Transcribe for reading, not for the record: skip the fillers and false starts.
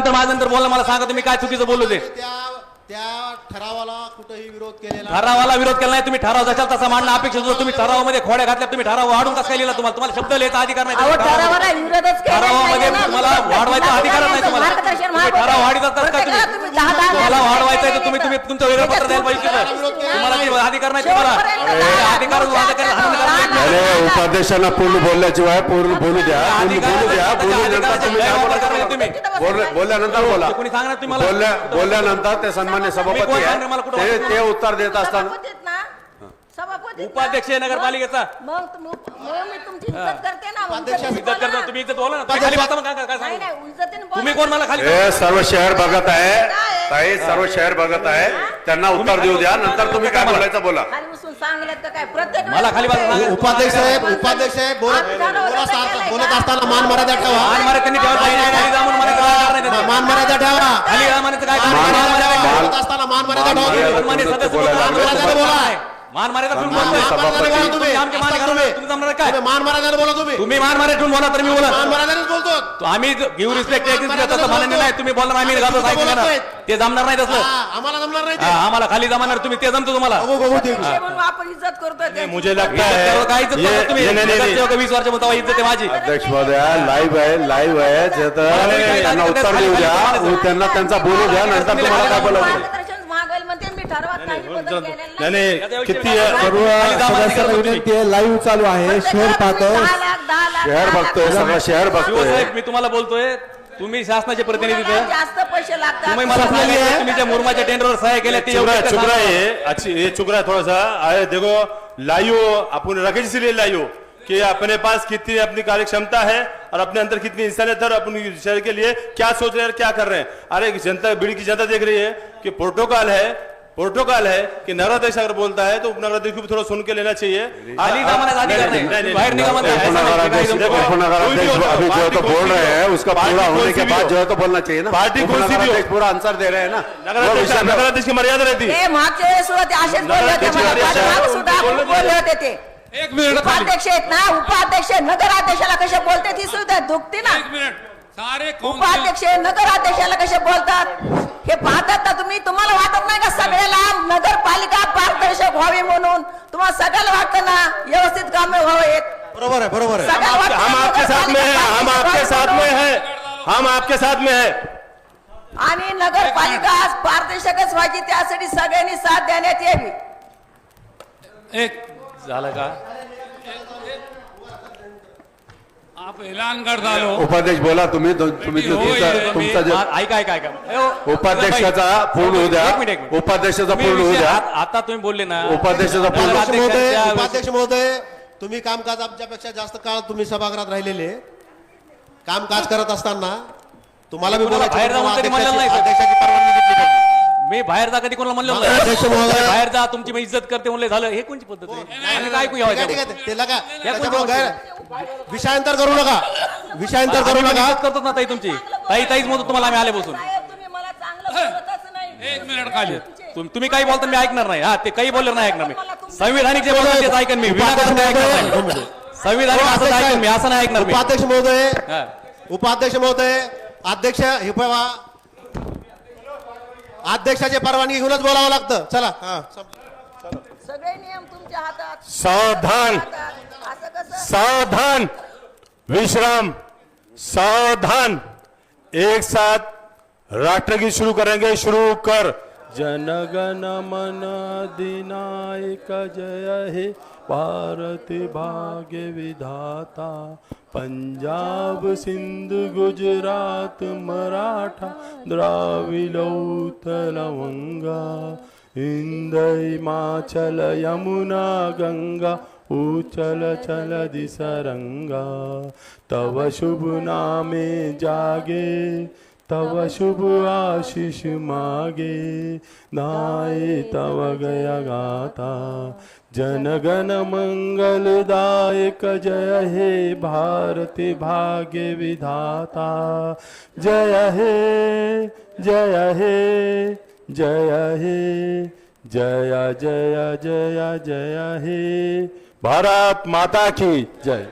नंतर माझ्यानंतर बोलला मला सांगा तुम्ही काय चुकीचं बोललो ते. त्या ठरावाला कुठेही विरोध केलेला ठरावाला विरोध केला नाही. तुम्ही ठराव जशाल तसा मांडणं अपेक्षित होतं. तुम्ही ठरावामध्ये खोड्या घातल्या. तुम्ही ठराव वाढून कसं काय लिहिला? तुम्हाला शब्द लिहायचा अधिकार नाही. ठरावामध्ये तुम्हाला वाढवायचा अधिकार नाही. तुम्हाला ठराव वाढीत असतात का तुम्ही? तुम्हाला वाढवायचा आहे तर तुम्ही तुमचं वेगळं पत्र द्यायला पाहिजे. तुम्हाला ते अधिकार नाही. तुम्हाला अधिकार उपाध्यक्षांना पूर्ण बोलल्याशिवाय पूर्ण बोलू द्या. बोलल्यानंतर बोला. कोणी सांगणार तुम्हाला? बोलल्यानंतर ते सन्मान्य सभापती आहे ते उत्तर देत असताना उपाध्यक्ष आहे नगरपालिकेचा. मी तुमची इज्जत करते ना. इज्जत करता तुम्ही इज्जत बोला ना. खाली बसा. मग काय सांगू? तुम्ही कोण मला खाली? हे सर्व शहर बघत आहे ताई. सर्व शहर बघत आहे. त्यांना उत्तर देऊ द्या. नंतर तुम्ही काय बोलायचं बोला. खाली बसून सांगलं तर काय प्रत्येक मला खाली बसा. उपाध्यक्ष साहेब बोलत असताना मान मर्यादा ठेवा. मान मारे त्यांनी ठेवा. खाली जाऊन मला मान मर्यादा ठेवा. खाली म्हणायचं काय? बोलत असताना मान मर्यादा ठेवा. सन्मान्य सदस्य बोला. मान मारे तुम्ही मान मर्यादा बोला. तुम्ही मान मारे ठेवून बोला तर मी बोला. मान मर्यादाच बोलतो. आम्ही गिव्ह रिस्पेक्ट तसं मान्य नाही. तुम्ही बोलणार आम्ही घालतो ते जमणार नाही तसं. आम्हाला जमणार नाही. आम्हाला खाली जमणार. तुम्ही ते जमतो तुम्हाला. आपण इज्जत करतोय. मुझे लगता है काय इज्जत करतो तुम्ही? 20 वर्षापासून इज्जत आहे माझी. अध्यक्ष महोदय लाईव्ह आहे. त्यांना उत्तर देऊ द्या. त्यांना त्यांचा बोलू द्या. नंतर तुम्हाला काय बोलायचं. किती सदस्यांना विनंती आहे. लाईव्ह चालू आहे. शहर पाहतोय. शहर बघतोय. सगळं शहर बघतोय. मी तुम्हाला बोलतोय. तुम्ही शासनाचे प्रतिनिधी जास्त पैसे लागतात. तुम्ही मला सांगितलं तुम्ही त्या मुरमाच्या टेंडरवर सह्या केल्या ते चुक रहा है. अच्छी ये चुक रहा है थोड़ा सा. आए देखो लाइयो अपन रखे इसलिए लाइयो कि अपने पास कितनी अपनी कार्य क्षमता है और अपने अंदर कितनी इंसानियत है और अपने शहर के लिए क्या सोच रहे हैं क्या कर रहे हैं. अरे जनता बीड़ी की जनता देख रही है कि प्रोटोकॉल है कि नगराध्यक्ष अगर बोलता है तो उपनगराध्यक्ष को भी थोड़ा सुन के लेना चाहिए. अभी जो तो बोल रहे हैं उसका पूरा होने के बाद जो है तो बोलना चाहिए ना. पार्टी कौन सी भी पूरा आंसर दे रहे हैं ना. नगराध्यक्ष की मर्यादा रहती है. मागच्या वेळेस सुद्धा ते असेच बोलले होते. ते एक मिनिट उपाध्यक्ष आहेत ना. उपाध्यक्ष नगराध्यक्षाला कसे बोलते ती सुद्धा दुखते ना. उपाध्यक्ष नगराध्यक्षाला कसे बोलतात हे पाहतात ना तुम्ही. तुम्हाला वाटत नाही का सगळ्याला नगरपालिका पारदर्शक व्हावी म्हणून? तुम्हाला सगळ्याला वाटतं ना व्यवस्थित कामे व्हावेत. बरोबर आहे. हम आपके साथ में हैं. हम आपके साथ में है. आणि नगरपालिका पारदर्शकच व्हायची त्यासाठी सगळ्यांनी साथ देण्यात यावी. एक झालं का? आप ऐलान करता लो. उपाध्यक्ष बोला. तुम्ही तुमचा ऐका उपाध्यक्षाचा पूर्ण होऊ द्या. उपाध्यक्षाचा पूर्ण होऊ द्या. आता तुम्ही बोलले ना उपाध्यक्षाचा पूर्ण. उपाध्यक्ष महोदय तुम्ही कामकाज आमच्यापेक्षा जास्त काळ तुम्ही सभागृहात राहिलेले. कामकाज करत असताना तुम्हाला मी बाहेर जाऊन कधी म्हणलं नाही. अध्यक्षाची परवानगी घेतली पाहिजे. मी बाहेर जा कधी कोणाला म्हणलं अध्यक्ष महोदय. बाहेर जा तुमची मी इज्जत करते म्हणले झालं. हे कोणची पद्धत आहे? काय ऐकू ठीक आहे. त्याला का विषयांतर करू नका. इज्जत करतो ना ताई तुमची. ताईच म्हणतो तुम्हाला आम्ही आले बसून. तुम्ही मला चांगलं बोलतच नाही. एक मिनिट खाली. तुम्ही काही बोलता मी ऐकणार नाही. ते काही बोलणार नाही ऐकणार मी. संविधानिक जे बोलतात तेच ऐकन मी. विनाकारण ऐकणार नाही. संविधानिक असं ऐकन मी. असं नाही ऐकणार मी. उपाध्यक्ष महोदय अध्यक्ष हे पहा. अध्यक्षाची परवानगी घेऊनच बोलावं लागतं. चला. सगळे नियम तुमच्या हातात. सावधान. असं कसं? सावधान. विश्राम. सावधान. एक साथ राष्ट्रगीत शुरू करेंगे. शुरू कर. जनगण मन अधिनायक जय हे भारत भाग्य विधाता. पंजाब सिंध गुजरात मराठा द्राविड उत्कल गंगा. हिंद हिमाचल यमुना गंगा उचल चल दिसरंगा. तव शुभ नामे जागे तव शुभ आशीष मागे. नाये तव गया गाता. जनगण मंगलदायक जय हे भारत भाग्य विधाता. जय हे जय हे जय हे जय जय जय जय हे. भारत माता की जय.